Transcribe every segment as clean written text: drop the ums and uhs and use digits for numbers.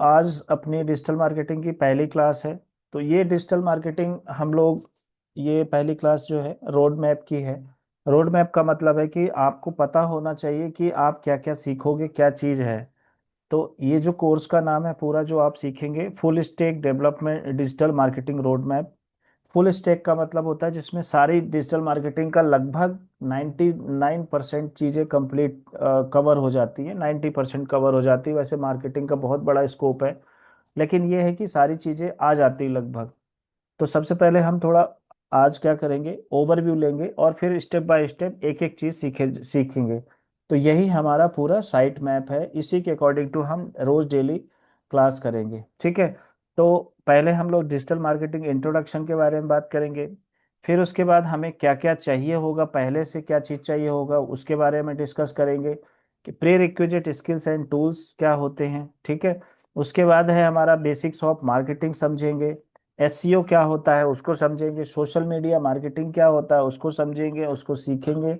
आज अपनी digital marketing की पहली क्लास है। तो ये डिजिटल मार्केटिंग हम लोग, ये पहली क्लास जो है रोड मैप की है। रोड मैप का मतलब है कि आपको पता होना चाहिए कि आप क्या क्या सीखोगे, क्या चीज़ है। तो ये जो कोर्स का नाम है पूरा, जो आप सीखेंगे, full stack development digital marketing road map. Full stack का मतलब होता है जिसमें सारी डिजिटल मार्केटिंग का लगभग 99% चीज़ें कंप्लीट कवर हो जाती हैं, 90% कवर हो जाती है। वैसे मार्केटिंग का बहुत बड़ा स्कोप है, लेकिन ये है कि सारी चीज़ें आ जाती लगभग। तो सबसे पहले हम थोड़ा आज क्या करेंगे, ओवरव्यू लेंगे और फिर स्टेप बाय स्टेप एक एक चीज़ सीखेंगे। तो यही हमारा पूरा साइट मैप है, इसी के अकॉर्डिंग टू हम रोज डेली क्लास करेंगे, ठीक है। तो पहले हम लोग डिजिटल मार्केटिंग इंट्रोडक्शन के बारे में बात करेंगे। फिर उसके बाद हमें क्या क्या चाहिए होगा, पहले से क्या चीज़ चाहिए होगा उसके बारे में डिस्कस करेंगे कि pre requisite skills and tools क्या होते हैं, ठीक है। उसके बाद है हमारा बेसिक्स ऑफ मार्केटिंग समझेंगे। एसईओ क्या होता है उसको समझेंगे। सोशल मीडिया मार्केटिंग क्या होता है उसको समझेंगे, उसको सीखेंगे।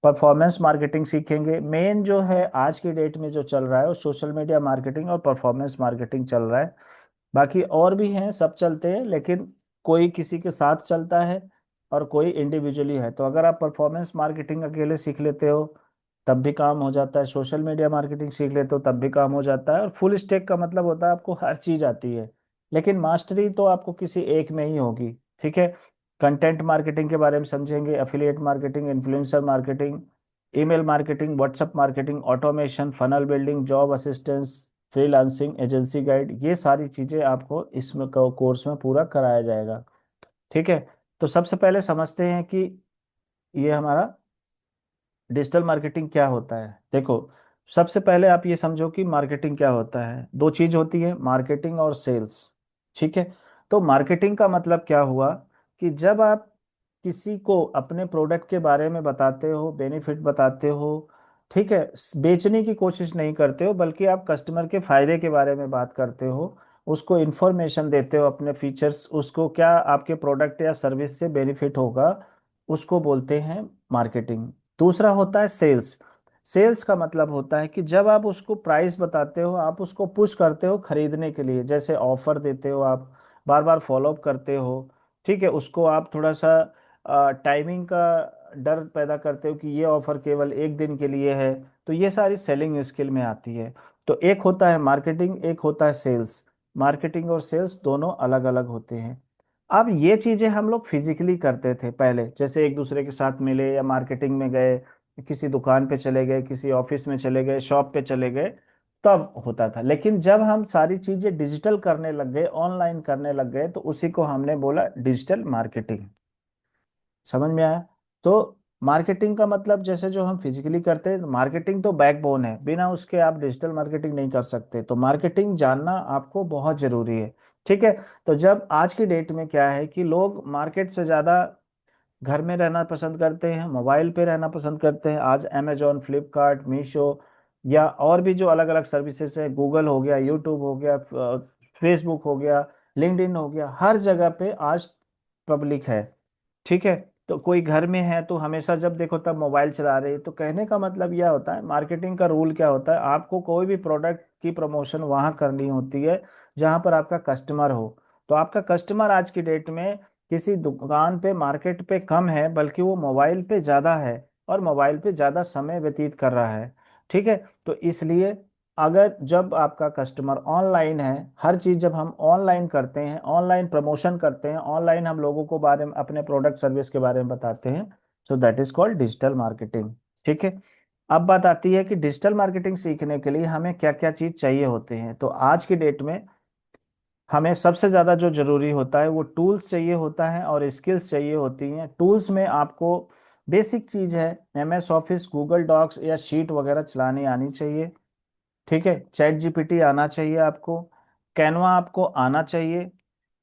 परफॉर्मेंस मार्केटिंग सीखेंगे। मेन जो है आज की डेट में जो चल रहा है वो सोशल मीडिया मार्केटिंग और परफॉर्मेंस मार्केटिंग चल रहा है। बाकी और भी हैं, सब चलते हैं, लेकिन कोई किसी के साथ चलता है और कोई इंडिविजुअली है। तो अगर आप परफॉर्मेंस मार्केटिंग अकेले सीख लेते हो तब भी काम हो जाता है, सोशल मीडिया मार्केटिंग सीख लेते हो तब भी काम हो जाता है। और फुल स्टैक का मतलब होता है आपको हर चीज आती है, लेकिन मास्टरी तो आपको किसी एक में ही होगी, ठीक है। कंटेंट मार्केटिंग के बारे में समझेंगे, affiliate marketing, influencer marketing, email marketing, WhatsApp marketing, automation, funnel building, job assistance, freelancing, agency guide, ये सारी चीजें आपको इसमें कोर्स में पूरा कराया जाएगा, ठीक है। तो सबसे पहले समझते हैं कि ये हमारा डिजिटल मार्केटिंग क्या होता है। देखो, सबसे पहले आप ये समझो कि मार्केटिंग क्या होता है। दो चीज होती है, मार्केटिंग और सेल्स, ठीक है। तो मार्केटिंग का मतलब क्या हुआ कि जब आप किसी को अपने प्रोडक्ट के बारे में बताते हो, बेनिफिट बताते हो, ठीक है, बेचने की कोशिश नहीं करते हो बल्कि आप कस्टमर के फायदे के बारे में बात करते हो, उसको इन्फॉर्मेशन देते हो अपने फीचर्स, उसको क्या आपके प्रोडक्ट या सर्विस से बेनिफिट होगा, उसको बोलते हैं मार्केटिंग। दूसरा होता है सेल्स। सेल्स का मतलब होता है कि जब आप उसको प्राइस बताते हो, आप उसको पुश करते हो खरीदने के लिए, जैसे ऑफर देते हो आप, बार बार फॉलोअप करते हो, ठीक है। उसको आप थोड़ा सा टाइमिंग का डर पैदा करते हो कि ये ऑफर केवल एक दिन के लिए है। तो ये सारी सेलिंग स्किल में आती है। तो एक होता है मार्केटिंग, एक होता है सेल्स। मार्केटिंग और सेल्स दोनों अलग अलग होते हैं। अब ये चीजें हम लोग फिजिकली करते थे पहले, जैसे एक दूसरे के साथ मिले या मार्केटिंग में गए, किसी दुकान पे चले गए, किसी ऑफिस में चले गए, शॉप पे चले गए, तब होता था। लेकिन जब हम सारी चीजें डिजिटल करने लग गए, ऑनलाइन करने लग गए, तो उसी को हमने बोला डिजिटल मार्केटिंग। समझ में आया? तो मार्केटिंग का मतलब जैसे जो हम फिजिकली करते हैं, मार्केटिंग तो बैकबोन है, बिना उसके आप डिजिटल मार्केटिंग नहीं कर सकते। तो मार्केटिंग जानना आपको बहुत जरूरी है, ठीक है। तो जब आज की डेट में क्या है कि लोग मार्केट से ज्यादा घर में रहना पसंद करते हैं, मोबाइल पे रहना पसंद करते हैं। आज अमेजोन, फ्लिपकार्ट, मीशो या और भी जो अलग अलग सर्विसेज है, गूगल हो गया, यूट्यूब हो गया, फेसबुक हो गया, लिंक्डइन हो गया, हर जगह पे आज पब्लिक है, ठीक है। तो कोई घर में है तो हमेशा जब देखो तब मोबाइल चला रहे हैं। तो कहने का मतलब यह होता है, मार्केटिंग का रूल क्या होता है, आपको कोई भी प्रोडक्ट की प्रमोशन वहां करनी होती है जहां पर आपका कस्टमर हो। तो आपका कस्टमर आज की डेट में किसी दुकान पे, मार्केट पे कम है, बल्कि वो मोबाइल पे ज्यादा है और मोबाइल पे ज्यादा समय व्यतीत कर रहा है, ठीक है। तो इसलिए अगर जब आपका कस्टमर ऑनलाइन है, हर चीज जब हम ऑनलाइन करते हैं, ऑनलाइन प्रमोशन करते हैं, ऑनलाइन हम लोगों को बारे में, अपने प्रोडक्ट सर्विस के बारे में बताते हैं, so that is called digital marketing, ठीक है। अब बात आती है कि डिजिटल मार्केटिंग सीखने के लिए हमें क्या क्या चीज चाहिए होते हैं। तो आज की डेट में हमें सबसे ज़्यादा जो ज़रूरी होता है वो टूल्स चाहिए होता है और स्किल्स चाहिए होती हैं। टूल्स में आपको बेसिक चीज़ है, एमएस ऑफिस, गूगल डॉक्स या शीट वगैरह चलानी आनी चाहिए, ठीक है। चैट जीपीटी आना चाहिए आपको, कैनवा आपको आना चाहिए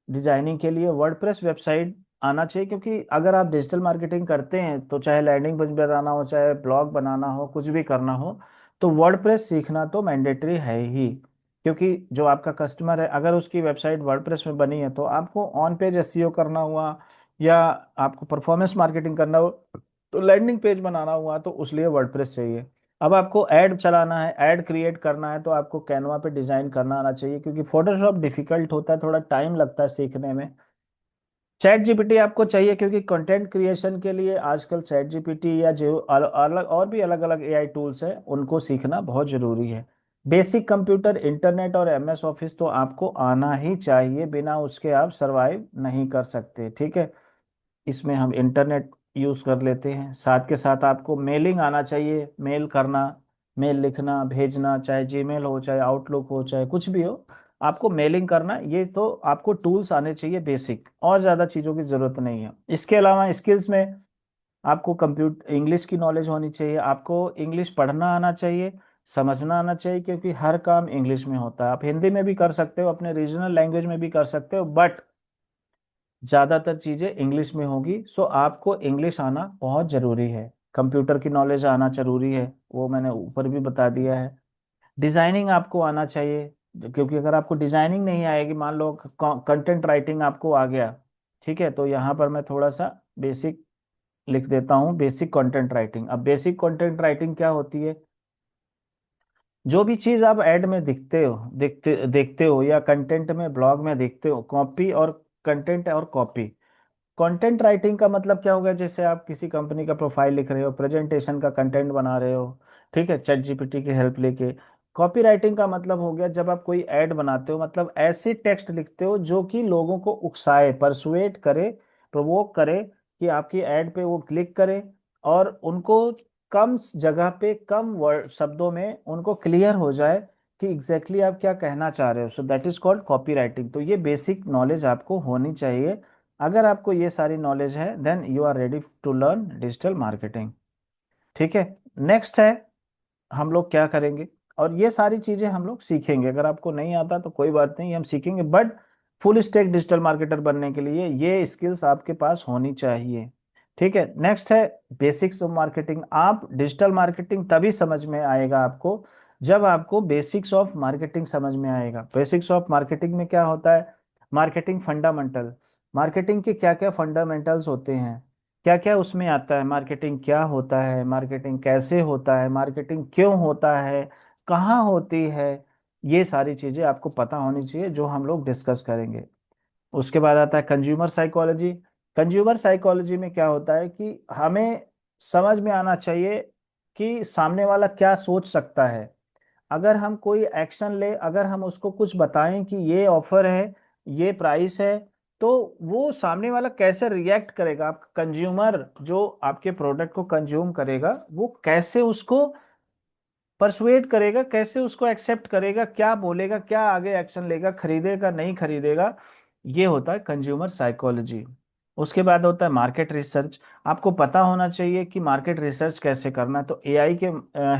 डिजाइनिंग के लिए, वर्डप्रेस वेबसाइट आना चाहिए, क्योंकि अगर आप डिजिटल मार्केटिंग करते हैं तो चाहे लैंडिंग पेज बनाना हो, चाहे ब्लॉग बनाना हो, कुछ भी करना हो, तो वर्डप्रेस सीखना तो मैंडेटरी है ही। क्योंकि जो आपका कस्टमर है, अगर उसकी वेबसाइट वर्डप्रेस में बनी है, तो आपको ऑन पेज एसईओ करना हुआ या आपको परफॉर्मेंस मार्केटिंग करना हो, तो लैंडिंग पेज बनाना हुआ, तो उस लिए वर्डप्रेस चाहिए। अब आपको ऐड चलाना है, ऐड क्रिएट करना है, तो आपको कैनवा पे डिजाइन करना आना चाहिए, क्योंकि फोटोशॉप डिफिकल्ट होता है, थोड़ा टाइम लगता है सीखने में। चैट जीपीटी आपको चाहिए, क्योंकि कंटेंट क्रिएशन के लिए आजकल चैट जीपीटी या जो अलग और भी अलग अलग एआई टूल्स हैं उनको सीखना बहुत जरूरी है। बेसिक कंप्यूटर, इंटरनेट और एमएस ऑफिस तो आपको आना ही चाहिए, बिना उसके आप सरवाइव नहीं कर सकते, ठीक है। इसमें हम इंटरनेट यूज कर लेते हैं, साथ के साथ आपको मेलिंग आना चाहिए, मेल करना, मेल लिखना भेजना, चाहे जीमेल हो, चाहे आउटलुक हो, चाहे कुछ भी हो, आपको मेलिंग करना, ये तो आपको टूल्स आने चाहिए बेसिक, और ज़्यादा चीज़ों की ज़रूरत नहीं है। इसके अलावा स्किल्स में आपको कंप्यूटर इंग्लिश की नॉलेज होनी चाहिए, आपको इंग्लिश पढ़ना आना चाहिए, समझना आना चाहिए, क्योंकि हर काम इंग्लिश में होता है। आप हिंदी में भी कर सकते हो, अपने रीजनल लैंग्वेज में भी कर सकते हो, बट ज़्यादातर चीज़ें इंग्लिश में होगी, सो आपको इंग्लिश आना बहुत ज़रूरी है। कंप्यूटर की नॉलेज आना ज़रूरी है, वो मैंने ऊपर भी बता दिया है। डिज़ाइनिंग आपको आना चाहिए, क्योंकि अगर आपको डिज़ाइनिंग नहीं आएगी, मान लो कंटेंट राइटिंग आपको आ गया, ठीक है, तो यहाँ पर मैं थोड़ा सा बेसिक लिख देता हूँ, बेसिक कंटेंट राइटिंग। अब बेसिक कंटेंट राइटिंग क्या होती है? जो भी चीज़ आप ऐड में दिखते देखते हो, या कंटेंट में, ब्लॉग में देखते हो, कॉपी और कंटेंट और कॉपी। कंटेंट राइटिंग का मतलब क्या होगा? जैसे आप किसी कंपनी का प्रोफाइल लिख रहे हो, प्रेजेंटेशन का कंटेंट बना रहे हो, ठीक है, चैट जीपीटी की हेल्प लेके। कॉपी राइटिंग का मतलब हो गया जब आप कोई ऐड बनाते हो, मतलब ऐसे टेक्स्ट लिखते हो जो कि लोगों को उकसाए, परसुएट करे, प्रोवोक करे, कि आपकी ऐड पे वो क्लिक करे, और उनको कम जगह पे कम वर्ड शब्दों में उनको क्लियर हो जाए कि एग्जैक्टली आप क्या कहना चाह रहे हो। So that is called copy writing. तो ये बेसिक नॉलेज आपको होनी चाहिए। अगर आपको ये सारी नॉलेज है, then you are ready to learn digital marketing, ठीक है। नेक्स्ट है, हम लोग क्या करेंगे, और ये सारी चीजें हम लोग सीखेंगे। अगर आपको नहीं आता तो कोई बात नहीं, हम सीखेंगे, but full stack digital marketer बनने के लिए ये स्किल्स आपके पास होनी चाहिए, ठीक है। नेक्स्ट है बेसिक्स ऑफ मार्केटिंग। आप डिजिटल मार्केटिंग तभी समझ में आएगा आपको, जब आपको बेसिक्स ऑफ मार्केटिंग समझ में आएगा। बेसिक्स ऑफ मार्केटिंग में क्या होता है? मार्केटिंग फंडामेंटल, मार्केटिंग के क्या क्या फंडामेंटल्स होते हैं, क्या क्या उसमें आता है, मार्केटिंग क्या होता है, मार्केटिंग कैसे होता है, मार्केटिंग क्यों होता है, कहाँ होती है, ये सारी चीजें आपको पता होनी चाहिए, जो हम लोग डिस्कस करेंगे। उसके बाद आता है कंज्यूमर साइकोलॉजी। कंज्यूमर साइकोलॉजी में क्या होता है कि हमें समझ में आना चाहिए कि सामने वाला क्या सोच सकता है। अगर हम कोई एक्शन ले, अगर हम उसको कुछ बताएं कि ये ऑफर है, ये प्राइस है, तो वो सामने वाला कैसे रिएक्ट करेगा, आप कंज्यूमर जो आपके प्रोडक्ट को कंज्यूम करेगा, वो कैसे उसको परसुएट करेगा, कैसे उसको एक्सेप्ट करेगा, क्या बोलेगा, क्या आगे एक्शन लेगा, खरीदेगा नहीं खरीदेगा, ये होता है कंज्यूमर साइकोलॉजी। उसके बाद होता है मार्केट रिसर्च। आपको पता होना चाहिए कि मार्केट रिसर्च कैसे करना है, तो एआई के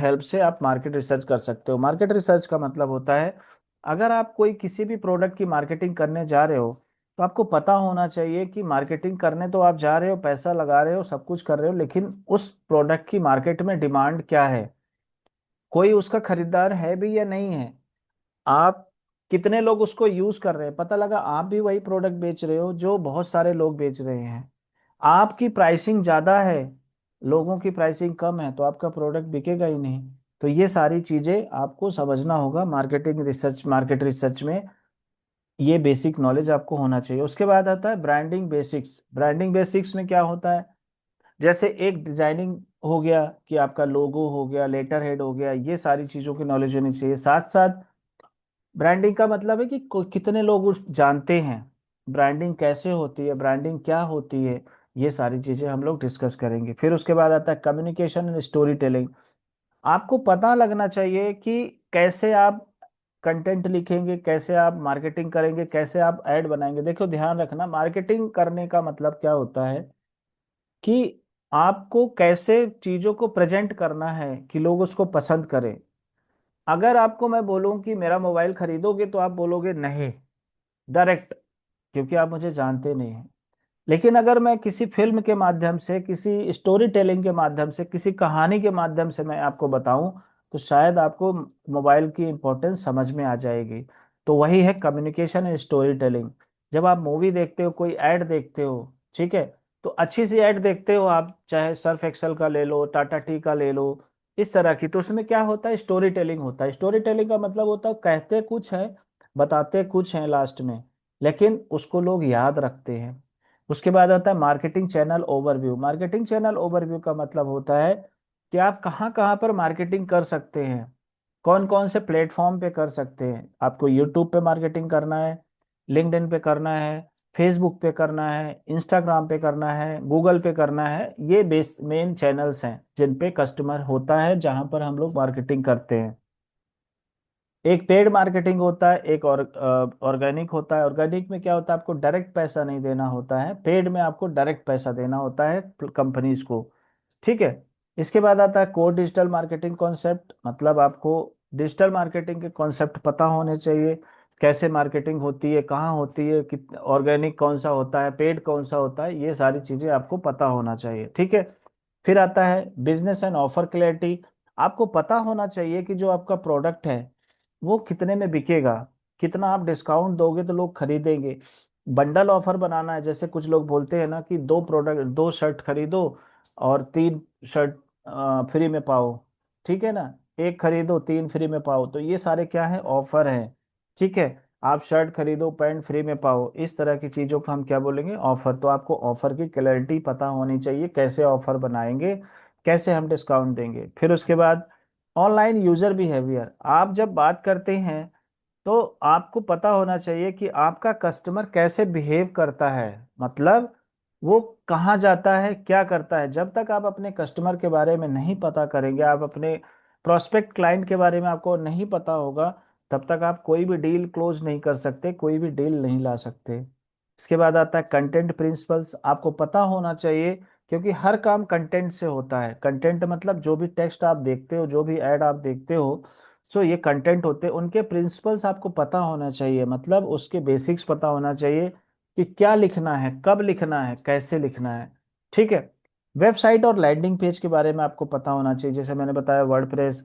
हेल्प से आप मार्केट रिसर्च कर सकते हो। मार्केट रिसर्च का मतलब होता है, अगर आप कोई किसी भी प्रोडक्ट की मार्केटिंग करने जा रहे हो, तो आपको पता होना चाहिए कि मार्केटिंग करने तो आप जा रहे हो, पैसा लगा रहे हो, सब कुछ कर रहे हो, लेकिन उस प्रोडक्ट की मार्केट में डिमांड क्या है, कोई उसका खरीदार है भी या नहीं है, आप कितने लोग उसको यूज कर रहे हैं। पता लगा आप भी वही प्रोडक्ट बेच रहे हो जो बहुत सारे लोग बेच रहे हैं, आपकी प्राइसिंग ज्यादा है, लोगों की प्राइसिंग कम है, तो आपका प्रोडक्ट बिकेगा ही नहीं। तो ये सारी चीजें आपको समझना होगा मार्केटिंग रिसर्च, मार्केट रिसर्च में ये बेसिक नॉलेज आपको होना चाहिए। उसके बाद आता है ब्रांडिंग बेसिक्स। ब्रांडिंग बेसिक्स में क्या होता है? जैसे एक डिजाइनिंग हो गया, कि आपका लोगो हो गया, लेटर हेड हो गया, ये सारी चीजों की नॉलेज होनी चाहिए। साथ साथ ब्रांडिंग का मतलब है कि कितने लोग उस जानते हैं, ब्रांडिंग कैसे होती है, ब्रांडिंग क्या होती है, ये सारी चीजें हम लोग डिस्कस करेंगे। फिर उसके बाद आता है कम्युनिकेशन एंड स्टोरी टेलिंग। आपको पता लगना चाहिए कि कैसे आप कंटेंट लिखेंगे, कैसे आप मार्केटिंग करेंगे, कैसे आप ऐड बनाएंगे। देखो ध्यान रखना, मार्केटिंग करने का मतलब क्या होता है कि आपको कैसे चीजों को प्रेजेंट करना है कि लोग उसको पसंद करें। अगर आपको मैं बोलूं कि मेरा मोबाइल खरीदोगे, तो आप बोलोगे नहीं, डायरेक्ट, क्योंकि आप मुझे जानते नहीं हैं। लेकिन अगर मैं किसी फिल्म के माध्यम से, किसी स्टोरी टेलिंग के माध्यम से, किसी कहानी के माध्यम से मैं आपको बताऊं, तो शायद आपको मोबाइल की इंपॉर्टेंस समझ में आ जाएगी। तो वही है कम्युनिकेशन एंड स्टोरी टेलिंग। जब आप मूवी देखते हो, कोई ऐड देखते हो, ठीक है, तो अच्छी सी ऐड देखते हो आप, चाहे सर्फ एक्सेल का ले लो, टाटा टी का ले लो, इस तरह की। तो उसमें क्या होता है, स्टोरी टेलिंग होता है। स्टोरी टेलिंग का मतलब होता है कहते कुछ है, बताते कुछ हैं लास्ट में, लेकिन उसको लोग याद रखते हैं। उसके बाद आता है marketing channel overview. Marketing channel overview का मतलब होता है कि आप कहाँ कहाँ पर मार्केटिंग कर सकते हैं, कौन कौन से प्लेटफॉर्म पे कर सकते हैं। आपको यूट्यूब पे मार्केटिंग करना है, लिंक्डइन पे करना है, फेसबुक पे करना है, इंस्टाग्राम पे करना है, गूगल पे करना है। ये बेस मेन चैनल्स हैं जिन पे कस्टमर होता है, जहां पर हम लोग मार्केटिंग करते हैं। एक पेड मार्केटिंग होता है, एक और ऑर्गेनिक होता है। ऑर्गेनिक में क्या होता है, आपको डायरेक्ट पैसा नहीं देना होता है, पेड में आपको डायरेक्ट पैसा देना होता है कंपनीज को। ठीक है। इसके बाद आता है कोर डिजिटल मार्केटिंग कॉन्सेप्ट। मतलब आपको डिजिटल मार्केटिंग के कॉन्सेप्ट पता होने चाहिए, कैसे मार्केटिंग होती है, कहाँ होती है, कित ऑर्गेनिक कौन सा होता है, पेड कौन सा होता है, ये सारी चीजें आपको पता होना चाहिए। ठीक है। फिर आता है बिजनेस एंड ऑफर क्लैरिटी। आपको पता होना चाहिए कि जो आपका प्रोडक्ट है वो कितने में बिकेगा, कितना आप डिस्काउंट दोगे तो लोग खरीदेंगे। बंडल ऑफर बनाना है, जैसे कुछ लोग बोलते हैं ना कि दो प्रोडक्ट, दो शर्ट खरीदो और तीन शर्ट फ्री में पाओ। ठीक है ना, एक खरीदो तीन फ्री में पाओ, तो ये सारे क्या है, ऑफर है। ठीक है। आप शर्ट खरीदो पैंट फ्री में पाओ, इस तरह की चीजों को हम क्या बोलेंगे, ऑफर। तो आपको ऑफर की क्लैरिटी पता होनी चाहिए, कैसे ऑफर बनाएंगे, कैसे हम डिस्काउंट देंगे। फिर उसके बाद ऑनलाइन यूजर बिहेवियर। आप जब बात करते हैं तो आपको पता होना चाहिए कि आपका कस्टमर कैसे बिहेव करता है, मतलब वो कहाँ जाता है, क्या करता है। जब तक आप अपने कस्टमर के बारे में नहीं पता करेंगे, आप अपने प्रोस्पेक्ट क्लाइंट के बारे में आपको नहीं पता होगा, तब तक आप कोई भी डील क्लोज नहीं कर सकते, कोई भी डील नहीं ला सकते। इसके बाद आता है कंटेंट प्रिंसिपल्स। आपको पता होना चाहिए, क्योंकि हर काम कंटेंट से होता है। कंटेंट मतलब जो भी टेक्स्ट आप देखते हो, जो भी ऐड आप देखते हो, सो ये कंटेंट होते हैं। उनके प्रिंसिपल्स आपको पता होना चाहिए, मतलब उसके बेसिक्स पता होना चाहिए कि क्या लिखना है, कब लिखना है, कैसे लिखना है। ठीक है। वेबसाइट और लैंडिंग पेज के बारे में आपको पता होना चाहिए, जैसे मैंने बताया वर्डप्रेस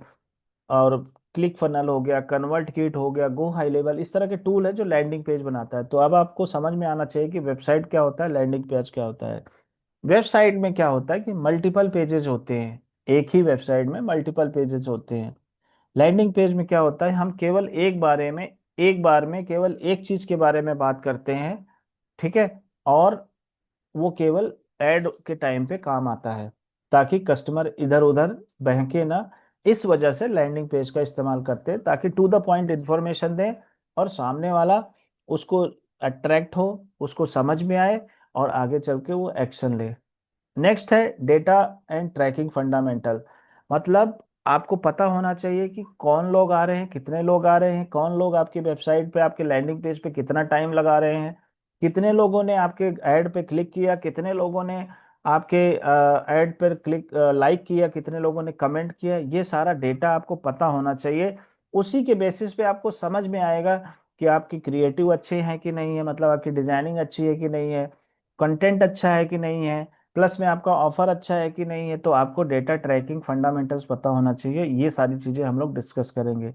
और क्लिक फनल हो गया, कन्वर्ट किट हो गया, गो हाई लेवल, इस तरह के टूल है जो लैंडिंग पेज बनाता है। तो अब आपको समझ में आना चाहिए कि वेबसाइट क्या होता है, लैंडिंग पेज क्या होता है। वेबसाइट में क्या होता है कि मल्टीपल पेजेस होते हैं, एक ही वेबसाइट में मल्टीपल पेजेस होते हैं। लैंडिंग पेज में क्या होता है, हम केवल एक बार में केवल एक चीज के बारे में बात करते हैं। ठीक है। और वो केवल ऐड के टाइम पे काम आता है, ताकि कस्टमर इधर उधर बहके ना। इस वजह से लैंडिंग पेज का इस्तेमाल करते हैं, ताकि टू द पॉइंट इंफॉर्मेशन दें और सामने वाला उसको अट्रैक्ट हो, उसको समझ में आए और आगे चल के वो एक्शन ले। नेक्स्ट है डेटा एंड ट्रैकिंग फंडामेंटल। मतलब आपको पता होना चाहिए कि कौन लोग आ रहे हैं, कितने लोग आ रहे हैं, कौन लोग आपकी वेबसाइट पे, आपके लैंडिंग पेज पे कितना टाइम लगा रहे हैं, कितने लोगों ने आपके ऐड पे क्लिक किया, कितने लोगों ने आपके ऐड पर क्लिक लाइक किया, कितने लोगों ने कमेंट किया। ये सारा डेटा आपको पता होना चाहिए। उसी के बेसिस पे आपको समझ में आएगा कि आपकी क्रिएटिव अच्छे हैं कि नहीं है, मतलब आपकी डिजाइनिंग अच्छी है कि नहीं है, कंटेंट अच्छा है कि नहीं है, प्लस में आपका ऑफर अच्छा है कि नहीं है। तो आपको डेटा ट्रैकिंग फंडामेंटल्स पता होना चाहिए। ये सारी चीजें हम लोग डिस्कस करेंगे।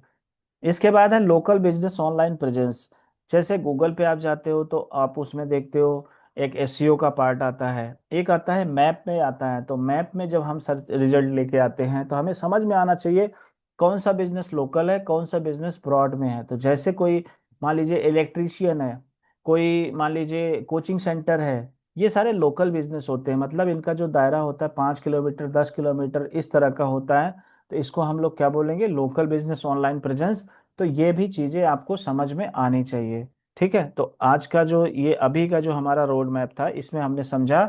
इसके बाद है लोकल बिजनेस ऑनलाइन प्रेजेंस। जैसे गूगल पे आप जाते हो तो आप उसमें देखते हो एक एसईओ का पार्ट आता है, एक आता है मैप में आता है। तो मैप में जब हम सर्च रिजल्ट लेके आते हैं तो हमें समझ में आना चाहिए कौन सा बिजनेस लोकल है, कौन सा बिजनेस ब्रॉड में है। तो जैसे कोई मान लीजिए इलेक्ट्रीशियन है, कोई मान लीजिए कोचिंग सेंटर है, ये सारे लोकल बिजनेस होते हैं। मतलब इनका जो दायरा होता है 5 किलोमीटर, 10 किलोमीटर, इस तरह का होता है। तो इसको हम लोग क्या बोलेंगे, लोकल बिजनेस ऑनलाइन प्रेजेंस। तो ये भी चीजें आपको समझ में आनी चाहिए। ठीक है। तो आज का जो ये अभी का जो हमारा रोड मैप था, इसमें हमने समझा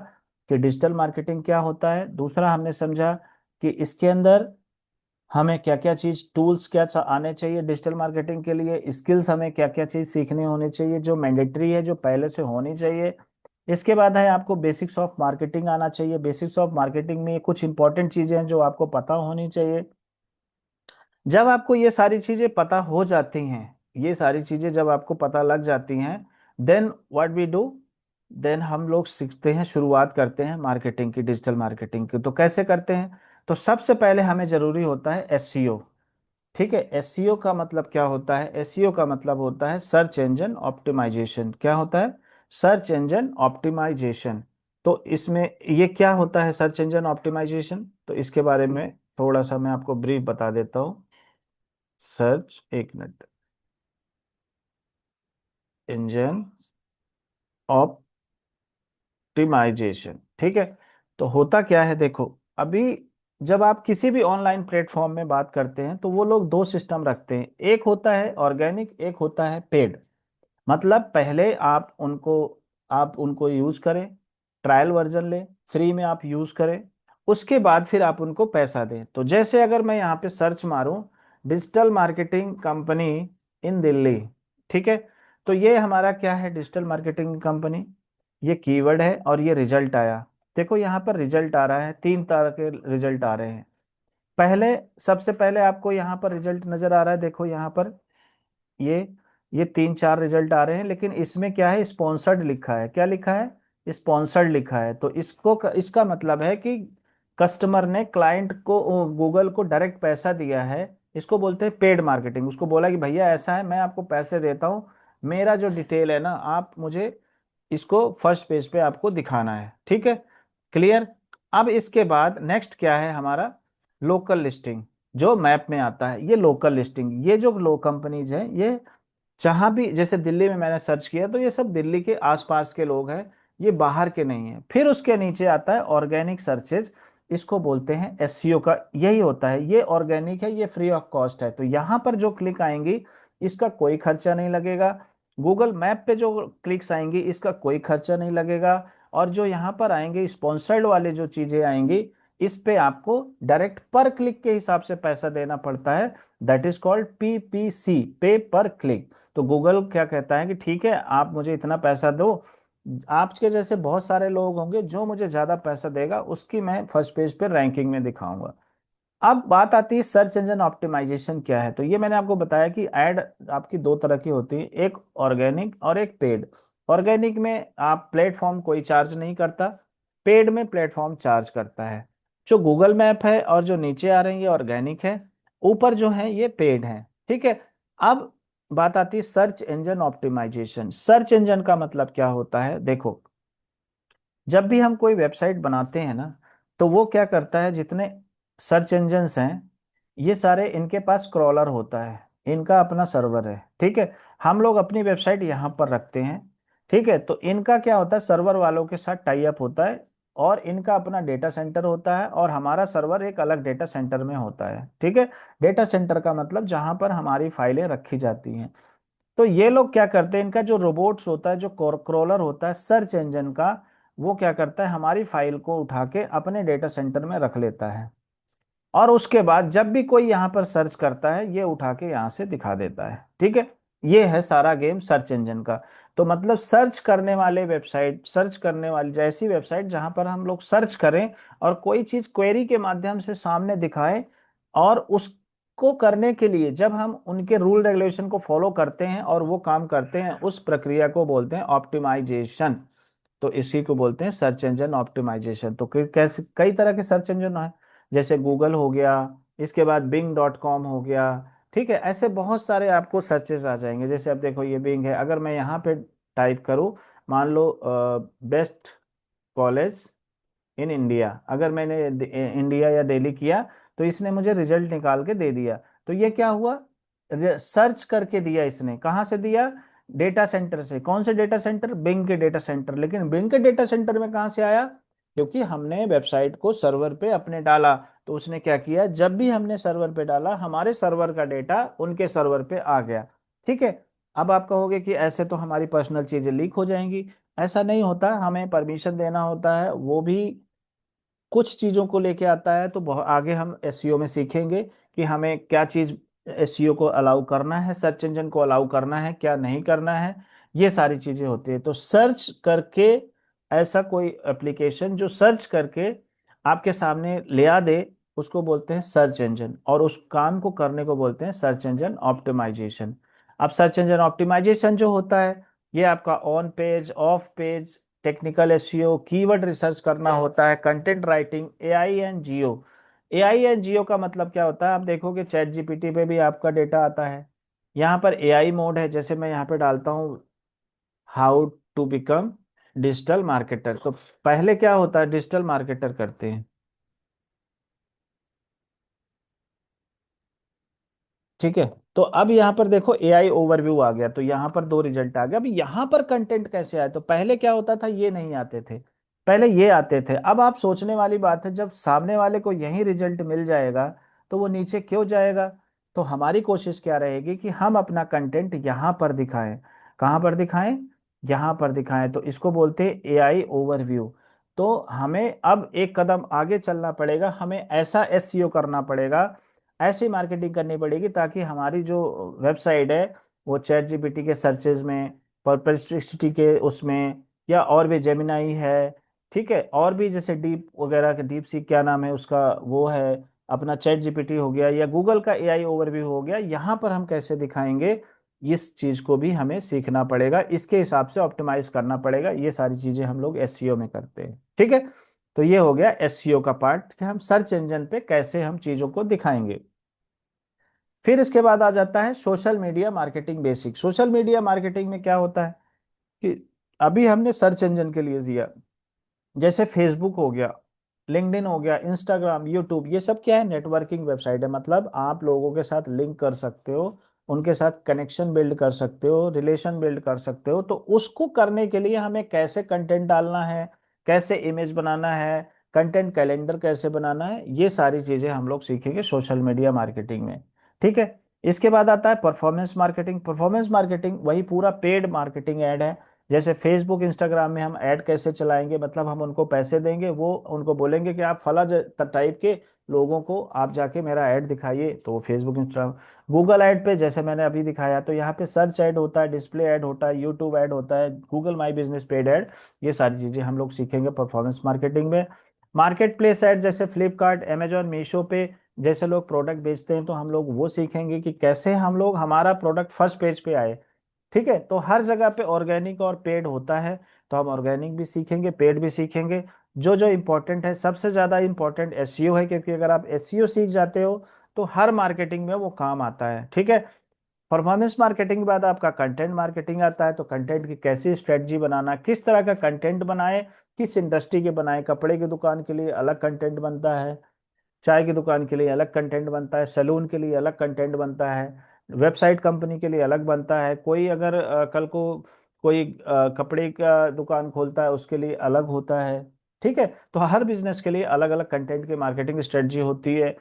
कि डिजिटल मार्केटिंग क्या होता है। दूसरा हमने समझा कि इसके अंदर हमें क्या क्या चीज, टूल्स आने चाहिए डिजिटल मार्केटिंग के लिए, स्किल्स हमें क्या क्या चीज सीखने होनी चाहिए जो मैंडेटरी है, जो पहले से होनी चाहिए। इसके बाद है आपको बेसिक्स ऑफ मार्केटिंग आना चाहिए। बेसिक्स ऑफ मार्केटिंग में कुछ इंपॉर्टेंट चीजें हैं जो आपको पता होनी चाहिए। जब आपको ये सारी चीजें पता हो जाती हैं, ये सारी चीजें जब आपको पता लग जाती हैं, then what we do, then हम लोग सीखते हैं, शुरुआत करते हैं मार्केटिंग की, डिजिटल मार्केटिंग की। तो कैसे करते हैं, तो सबसे पहले हमें जरूरी होता है एसईओ। ठीक है। एसईओ का मतलब क्या होता है, एसईओ का मतलब होता है सर्च इंजन ऑप्टिमाइजेशन। क्या होता है, सर्च इंजन ऑप्टिमाइजेशन। तो इसमें ये क्या होता है सर्च इंजन ऑप्टिमाइजेशन, तो इसके बारे में थोड़ा सा मैं आपको ब्रीफ बता देता हूँ। सर्च, एक मिनट, इंजन ऑप्टिमाइजेशन, ठीक है। तो होता क्या है, देखो, अभी जब आप किसी भी ऑनलाइन प्लेटफॉर्म में बात करते हैं तो वो लोग दो सिस्टम रखते हैं, एक होता है ऑर्गेनिक, एक होता है पेड। मतलब पहले आप उनको यूज करें, ट्रायल वर्जन लें, फ्री में आप यूज करें, उसके बाद फिर आप उनको पैसा दें। तो जैसे अगर मैं यहाँ पे सर्च मारूं, डिजिटल मार्केटिंग कंपनी इन दिल्ली, ठीक है, तो ये हमारा क्या है, डिजिटल मार्केटिंग कंपनी, ये कीवर्ड है और ये रिजल्ट आया। देखो यहाँ पर रिजल्ट आ रहा है, तीन तरह के रिजल्ट आ रहे हैं। पहले, सबसे पहले आपको यहाँ पर रिजल्ट नजर आ रहा है, देखो यहाँ पर ये ये तीन चार रिजल्ट आ रहे हैं, लेकिन इसमें क्या है, स्पॉन्सर्ड लिखा है। क्या लिखा है? स्पॉन्सर्ड लिखा है। तो इसका मतलब है कि कस्टमर ने क्लाइंट को, गूगल को डायरेक्ट पैसा दिया है। इसको बोलते हैं पेड मार्केटिंग। उसको बोला कि भैया ऐसा है, मैं आपको पैसे देता हूँ, मेरा जो डिटेल है ना, आप मुझे इसको फर्स्ट पेज पे आपको दिखाना है, ठीक है। क्लियर? अब इसके बाद नेक्स्ट क्या है हमारा, लोकल लिस्टिंग, जो मैप में आता है। ये लोकल लिस्टिंग, ये जो लो कंपनीज है, ये जहां भी, जैसे दिल्ली में मैंने सर्च किया तो ये सब दिल्ली के आसपास के लोग हैं, ये बाहर के नहीं है। फिर उसके नीचे आता है ऑर्गेनिक सर्चेज, इसको बोलते हैं एसईओ का, यही होता है। ये ऑर्गेनिक है, ये फ्री ऑफ कॉस्ट है। तो यहाँ पर जो क्लिक आएंगी, इसका कोई खर्चा नहीं लगेगा। गूगल मैप पे जो क्लिक्स आएंगी, इसका कोई खर्चा नहीं लगेगा। और जो यहाँ पर आएंगे स्पॉन्सर्ड वाले जो चीजें आएंगी, इस पे आपको डायरेक्ट पर क्लिक के हिसाब से पैसा देना पड़ता है। दैट इज कॉल्ड पीपीसी, पे पर क्लिक। तो गूगल क्या कहता है कि ठीक है, आप मुझे इतना पैसा दो, आपके जैसे बहुत सारे लोग होंगे, जो मुझे ज्यादा पैसा देगा उसकी मैं फर्स्ट पेज पे रैंकिंग में दिखाऊंगा। अब बात आती है सर्च इंजन ऑप्टिमाइजेशन क्या है। तो ये मैंने आपको बताया कि एड आपकी दो तरह की होती है, एक ऑर्गेनिक और एक पेड। ऑर्गेनिक में आप प्लेटफॉर्म कोई चार्ज नहीं करता, पेड में प्लेटफॉर्म चार्ज करता है। जो गूगल मैप है और जो नीचे आ रहे हैं ये ऑर्गेनिक है, ऊपर जो है ये पेड है, ठीक है। अब बात आती है search engine optimization. Search engine का मतलब क्या होता है, देखो, जब भी हम कोई वेबसाइट बनाते हैं ना, तो वो क्या करता है, जितने सर्च इंजन्स हैं, ये सारे इनके पास क्रॉलर होता है, इनका अपना सर्वर है, ठीक है। हम लोग अपनी वेबसाइट यहाँ पर रखते हैं, ठीक है। तो इनका क्या होता है, सर्वर वालों के साथ टाई अप होता है, और इनका अपना डेटा सेंटर होता है, और हमारा सर्वर एक अलग डेटा सेंटर में होता है, ठीक है। डेटा सेंटर का मतलब जहां पर हमारी फाइलें रखी जाती हैं। तो ये लोग क्या करते हैं, इनका जो रोबोट्स होता है, जो क्रॉलर होता है सर्च इंजन का, वो क्या करता है, हमारी फाइल को उठा के अपने डेटा सेंटर में रख लेता है, और उसके बाद जब भी कोई यहाँ पर सर्च करता है, ये उठा के यहाँ से दिखा देता है, ठीक है। ये है सारा गेम सर्च इंजन का। तो मतलब सर्च करने वाले वेबसाइट, सर्च करने वाली जैसी वेबसाइट जहां पर हम लोग सर्च करें और कोई चीज क्वेरी के माध्यम से सामने दिखाएं, और उसको करने के लिए जब हम उनके रूल रेगुलेशन को फॉलो करते हैं और वो काम करते हैं, उस प्रक्रिया को बोलते हैं ऑप्टिमाइजेशन। तो इसी को बोलते हैं सर्च इंजन ऑप्टिमाइजेशन। तो कैसे, कई तरह के सर्च इंजन है, जैसे गूगल हो गया, इसके बाद बिंग डॉट कॉम हो गया, ठीक है। ऐसे बहुत सारे आपको सर्चेस आ जाएंगे। जैसे अब देखो ये बिंग है, अगर मैं यहाँ पे टाइप करूँ, मान लो बेस्ट कॉलेज इन इंडिया, अगर मैंने इंडिया या दिल्ली किया, तो इसने मुझे रिजल्ट निकाल के दे दिया। तो ये क्या हुआ, सर्च करके दिया, इसने कहाँ से दिया, डेटा सेंटर से। कौन से डेटा सेंटर? बिंग के डेटा सेंटर। लेकिन बिंग के डेटा सेंटर में कहाँ से आया, क्योंकि हमने वेबसाइट को सर्वर पे अपने डाला। तो उसने क्या किया, जब भी हमने सर्वर पे डाला, हमारे सर्वर का डेटा उनके सर्वर पे आ गया, ठीक है। अब आप कहोगे कि ऐसे तो हमारी पर्सनल चीजें लीक हो जाएंगी। ऐसा नहीं होता, हमें परमिशन देना होता है, वो भी कुछ चीजों को लेके आता है। तो बहुत आगे हम एसईओ में सीखेंगे कि हमें क्या चीज एसईओ को अलाउ करना है, सर्च इंजन को अलाउ करना है, क्या नहीं करना है, ये सारी चीजें होती है। तो सर्च करके, ऐसा कोई एप्लीकेशन जो सर्च करके आपके सामने ले आ दे, उसको बोलते हैं सर्च इंजन, और उस काम को करने को बोलते हैं सर्च इंजन ऑप्टिमाइजेशन। अब सर्च इंजन ऑप्टिमाइजेशन जो होता है, ये आपका on page, off page, technical SEO, keyword research करना होता है, content writing, AI and GEO. AI and GEO का मतलब क्या होता है, आप देखोगे चैट जीपीटी पे भी आपका डेटा आता है। यहाँ पर एआई मोड है, जैसे मैं यहाँ पे डालता हूँ how to become digital marketer. तो पहले क्या होता है, डिजिटल मार्केटर करते हैं, ठीक है। तो अब यहाँ पर देखो एआई ओवरव्यू आ गया, तो यहाँ पर दो रिजल्ट आ गए। अब यहाँ पर कंटेंट कैसे आए? तो पहले क्या होता था, ये नहीं आते थे, पहले ये आते थे। अब आप सोचने वाली बात है, जब सामने वाले को यही रिजल्ट मिल जाएगा तो वो नीचे क्यों जाएगा? तो हमारी कोशिश क्या रहेगी कि हम अपना कंटेंट यहाँ पर दिखाएं। कहाँ पर दिखाएं? यहाँ पर दिखाएं। तो इसको बोलते हैं एआई ओवरव्यू। तो हमें अब एक कदम आगे चलना पड़ेगा, हमें ऐसा एसईओ करना पड़ेगा, ऐसी मार्केटिंग करनी पड़ेगी ताकि हमारी जो वेबसाइट है वो चैट जीपीटी के सर्चेज में, परप्लेक्सिटी के उसमें, या और भी जेमिनाई है, ठीक है, और भी जैसे डीप वगैरह के, डीप सी क्या नाम है उसका, वो है अपना चैट जीपीटी हो गया, या गूगल का एआई ओवरव्यू हो गया, यहाँ पर हम कैसे दिखाएंगे, इस चीज को भी हमें सीखना पड़ेगा, इसके हिसाब से ऑप्टिमाइज करना पड़ेगा। ये सारी चीजें हम लोग एसईओ में करते हैं, ठीक है। तो ये हो गया एसईओ का पार्ट कि हम सर्च इंजन पे कैसे हम चीजों को दिखाएंगे। फिर इसके बाद आ जाता है social media marketing basic. Social media marketing में क्या होता है कि अभी हमने सर्च इंजन के लिए दिया, जैसे फेसबुक हो गया, लिंक्डइन हो गया, इंस्टाग्राम, यूट्यूब, ये सब क्या है, नेटवर्किंग वेबसाइट है। मतलब आप लोगों के साथ लिंक कर सकते हो, उनके साथ कनेक्शन बिल्ड कर सकते हो, रिलेशन बिल्ड कर सकते हो। तो उसको करने के लिए हमें कैसे कंटेंट डालना है, कैसे इमेज बनाना है, कंटेंट कैलेंडर कैसे बनाना है, ये सारी चीजें हम लोग सीखेंगे सोशल मीडिया मार्केटिंग में, ठीक है। इसके बाद आता है परफॉर्मेंस मार्केटिंग। परफॉर्मेंस मार्केटिंग वही पूरा पेड मार्केटिंग ऐड है। जैसे फेसबुक इंस्टाग्राम में हम ऐड कैसे चलाएंगे, मतलब हम उनको पैसे देंगे, वो उनको बोलेंगे कि आप फला टाइप के लोगों को आप जाके मेरा ऐड दिखाइए, तो वो फेसबुक इंस्टाग्राम। गूगल ऐड पे जैसे मैंने अभी दिखाया, तो यहाँ पे सर्च ऐड होता है, डिस्प्ले ऐड होता है, यूट्यूब ऐड होता है, Google my business paid ad. ये सारी चीजें हम लोग सीखेंगे परफॉर्मेंस मार्केटिंग में। मार्केट प्लेस ऐड जैसे फ्लिपकार्ट, अमेजोन, मीशो पे जैसे लोग प्रोडक्ट बेचते हैं, तो हम लोग वो सीखेंगे कि कैसे हम लोग हमारा प्रोडक्ट फर्स्ट पेज पे आए, ठीक है। तो हर जगह पे ऑर्गेनिक और पेड होता है, तो हम ऑर्गेनिक भी सीखेंगे, पेड भी सीखेंगे। जो जो इम्पोर्टेंट है, सबसे ज्यादा इम्पोर्टेंट एसईओ है, क्योंकि अगर आप एसईओ सीख जाते हो तो हर मार्केटिंग में वो काम आता है, ठीक है। परफॉर्मेंस मार्केटिंग के बाद आपका कंटेंट मार्केटिंग आता है। तो कंटेंट की कैसी स्ट्रेटजी बनाना, किस तरह का कंटेंट बनाए, किस इंडस्ट्री के बनाए, कपड़े की दुकान के लिए अलग कंटेंट बनता है, चाय की दुकान के लिए अलग कंटेंट बनता है, सैलून के लिए अलग कंटेंट बनता है, वेबसाइट कंपनी के लिए अलग बनता है, कोई अगर कल को कोई कपड़े का दुकान खोलता है उसके लिए अलग होता है, ठीक है। तो हर बिजनेस के लिए अलग अलग कंटेंट की मार्केटिंग स्ट्रेटजी होती है।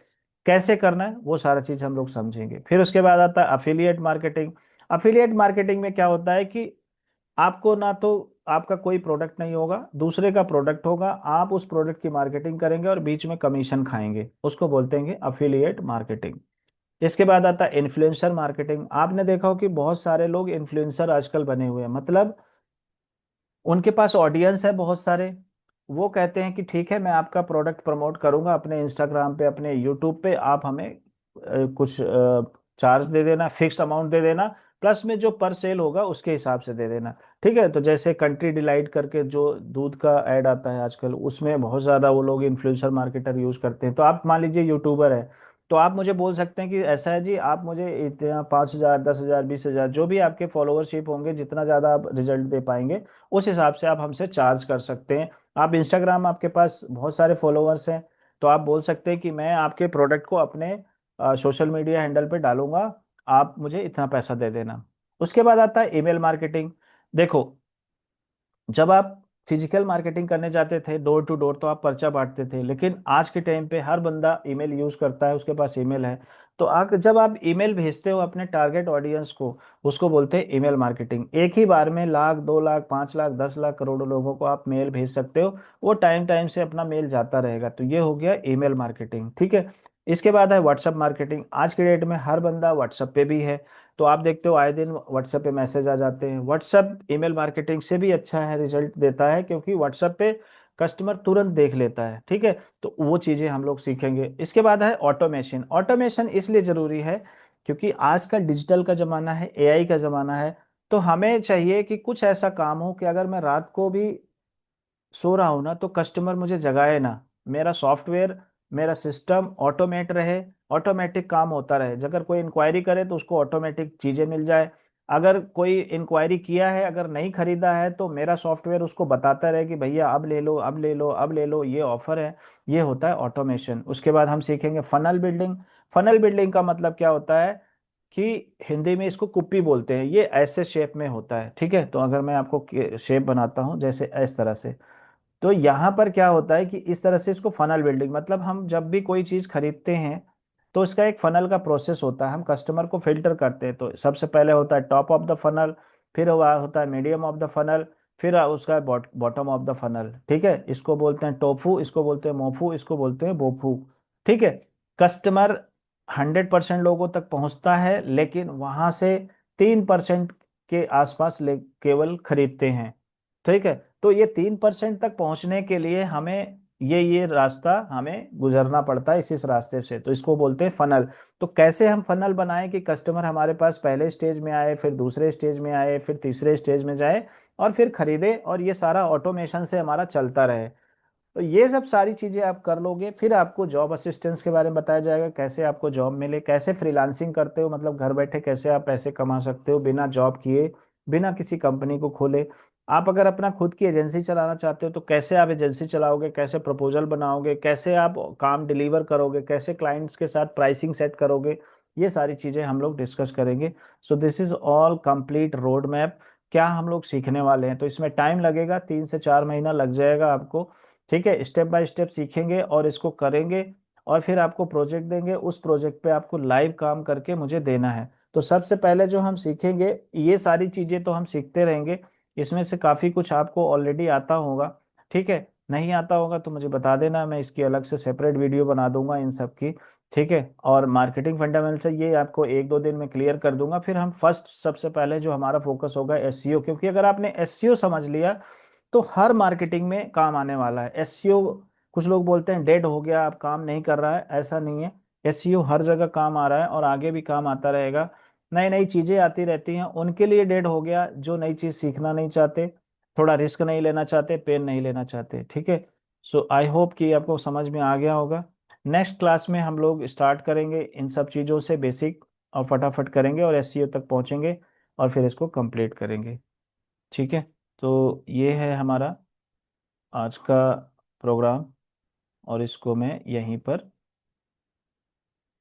कैसे करना है वो सारा चीज हम लोग समझेंगे। फिर उसके बाद आता है अफिलिएट मार्केटिंग। अफिलिएट मार्केटिंग में क्या होता है कि आपको ना तो आपका कोई प्रोडक्ट नहीं होगा, दूसरे का प्रोडक्ट होगा, आप उस प्रोडक्ट की मार्केटिंग करेंगे और बीच में कमीशन खाएंगे, उसको बोलते हैं अफिलिएट मार्केटिंग। इसके बाद आता है इन्फ्लुएंसर मार्केटिंग। आपने देखा हो कि बहुत सारे लोग इन्फ्लुएंसर आजकल बने हुए हैं, मतलब उनके पास ऑडियंस है बहुत सारे, वो कहते हैं कि ठीक है मैं आपका प्रोडक्ट प्रमोट करूंगा अपने इंस्टाग्राम पे, अपने यूट्यूब पे, आप हमें कुछ चार्ज दे देना, फिक्स अमाउंट दे देना, प्लस में जो पर सेल होगा उसके हिसाब से दे देना, ठीक है। तो जैसे कंट्री डिलाइट करके जो दूध का ऐड आता है आजकल, उसमें बहुत ज्यादा वो लोग इन्फ्लुएंसर मार्केटर यूज करते हैं। तो आप मान लीजिए यूट्यूबर है, तो आप मुझे बोल सकते हैं कि ऐसा है जी, आप मुझे इतना 5,000, 10,000, 20,000, जो भी आपके फॉलोअरशिप होंगे, जितना ज्यादा आप रिजल्ट दे पाएंगे उस हिसाब से आप हमसे चार्ज कर सकते हैं। आप इंस्टाग्राम, आपके पास बहुत सारे फॉलोअर्स हैं, तो आप बोल सकते हैं कि मैं आपके प्रोडक्ट को अपने सोशल मीडिया हैंडल पे डालूंगा, आप मुझे इतना पैसा दे देना। उसके बाद आता है ईमेल मार्केटिंग। देखो, जब आप फिजिकल मार्केटिंग करने जाते थे डोर टू डोर, तो आप पर्चा बांटते थे, लेकिन आज के टाइम पे हर बंदा ईमेल यूज करता है, उसके पास ईमेल है। तो जब आप ईमेल भेजते हो अपने टारगेट ऑडियंस को, उसको बोलते हैं ईमेल मार्केटिंग। एक ही बार में लाख, 2 लाख, 5 लाख, 10 लाख, करोड़ों लोगों को आप मेल भेज सकते हो, वो टाइम टाइम से अपना मेल जाता रहेगा। तो ये हो गया ईमेल मार्केटिंग, ठीक है। इसके बाद है व्हाट्सएप मार्केटिंग। आज के डेट में हर बंदा व्हाट्सएप पे भी है, तो आप देखते हो आए दिन व्हाट्सएप पे मैसेज आ जाते हैं। व्हाट्सएप ईमेल मार्केटिंग से भी अच्छा है, रिजल्ट देता है, क्योंकि व्हाट्सएप पे कस्टमर तुरंत देख लेता है, ठीक है। तो वो चीजें हम लोग सीखेंगे। इसके बाद है ऑटोमेशन। ऑटोमेशन इसलिए जरूरी है क्योंकि आज का डिजिटल का जमाना है, एआई का जमाना है। तो हमें चाहिए कि कुछ ऐसा काम हो कि अगर मैं रात को भी सो रहा हूं ना, तो कस्टमर मुझे जगाए ना, मेरा सॉफ्टवेयर, मेरा सिस्टम ऑटोमेट रहे, ऑटोमेटिक काम होता रहे। अगर कोई इंक्वायरी करे तो उसको ऑटोमेटिक चीजें मिल जाए। अगर कोई इंक्वायरी किया है, अगर नहीं खरीदा है, तो मेरा सॉफ्टवेयर उसको बताता रहे कि भैया अब ले लो, अब ले लो, अब ले लो, ये ऑफर है। ये होता है ऑटोमेशन। उसके बाद हम सीखेंगे फनल बिल्डिंग। फनल बिल्डिंग का मतलब क्या होता है कि हिंदी में इसको कुप्पी बोलते हैं, ये ऐसे शेप में होता है। ठीक है, तो अगर मैं आपको शेप बनाता हूँ जैसे इस तरह से, तो यहाँ पर क्या होता है कि इस तरह से इसको फनल बिल्डिंग, मतलब हम जब भी कोई चीज़ खरीदते हैं तो इसका एक फनल का प्रोसेस होता है, हम कस्टमर को फिल्टर करते हैं। तो सबसे पहले होता है टॉप ऑफ द फनल, फिर हुआ होता है मीडियम ऑफ द फनल, फिर उसका बॉटम ऑफ द फनल। ठीक है, इसको बोलते हैं टोफू, इसको बोलते हैं मोफू, इसको बोलते हैं बोफू। ठीक है, कस्टमर 100% लोगों तक पहुंचता है, लेकिन वहां से 3% के आसपास केवल खरीदते हैं। ठीक है, तो ये 3% तक पहुंचने के लिए हमें ये रास्ता हमें गुजरना पड़ता है, इस रास्ते से, तो इसको बोलते हैं फनल। तो कैसे हम फनल बनाएं कि कस्टमर हमारे पास पहले स्टेज में आए, फिर दूसरे स्टेज में आए, फिर तीसरे स्टेज में जाए और फिर खरीदे, और ये सारा ऑटोमेशन से हमारा चलता रहे। तो ये सब सारी चीजें आप कर लोगे, फिर आपको जॉब असिस्टेंस के बारे में बताया जाएगा, कैसे आपको जॉब मिले, कैसे फ्रीलांसिंग करते हो, मतलब घर बैठे कैसे आप पैसे कमा सकते हो बिना जॉब किए, बिना किसी कंपनी को खोले। आप अगर अपना खुद की एजेंसी चलाना चाहते हो तो कैसे आप एजेंसी चलाओगे, कैसे प्रपोजल बनाओगे, कैसे आप काम डिलीवर करोगे, कैसे क्लाइंट्स के साथ प्राइसिंग सेट करोगे, ये सारी चीजें हम लोग डिस्कस करेंगे। So this is all complete road map, क्या हम लोग सीखने वाले हैं। तो इसमें टाइम लगेगा, 3 से 4 महीना लग जाएगा आपको। ठीक है, स्टेप बाय स्टेप सीखेंगे और इसको करेंगे, और फिर आपको प्रोजेक्ट देंगे, उस प्रोजेक्ट पे आपको लाइव काम करके मुझे देना है। तो सबसे पहले जो हम सीखेंगे, ये सारी चीजें तो हम सीखते रहेंगे, इसमें से काफी कुछ आपको ऑलरेडी आता होगा। ठीक है, नहीं आता होगा तो मुझे बता देना, मैं इसकी अलग से सेपरेट वीडियो बना दूंगा इन सब की। ठीक है, और मार्केटिंग फंडामेंटल से ये आपको 1-2 दिन में क्लियर कर दूंगा। फिर हम फर्स्ट सबसे पहले जो हमारा फोकस होगा एसईओ, क्योंकि अगर आपने एसईओ समझ लिया तो हर मार्केटिंग में काम आने वाला है एसईओ। कुछ लोग बोलते हैं डेड हो गया, अब काम नहीं कर रहा है, ऐसा नहीं है। एसईओ हर जगह काम आ रहा है और आगे भी काम आता रहेगा। नई नई चीजें आती रहती हैं, उनके लिए डेड हो गया जो नई चीज सीखना नहीं चाहते, थोड़ा रिस्क नहीं लेना चाहते, पेन नहीं लेना चाहते। ठीक है, सो आई होप कि आपको समझ में आ गया होगा। नेक्स्ट क्लास में हम लोग स्टार्ट करेंगे इन सब चीज़ों से बेसिक, और फटाफट करेंगे और एसईओ तक पहुंचेंगे, और फिर इसको कंप्लीट करेंगे। ठीक है, तो ये है हमारा आज का प्रोग्राम, और इसको मैं यहीं पर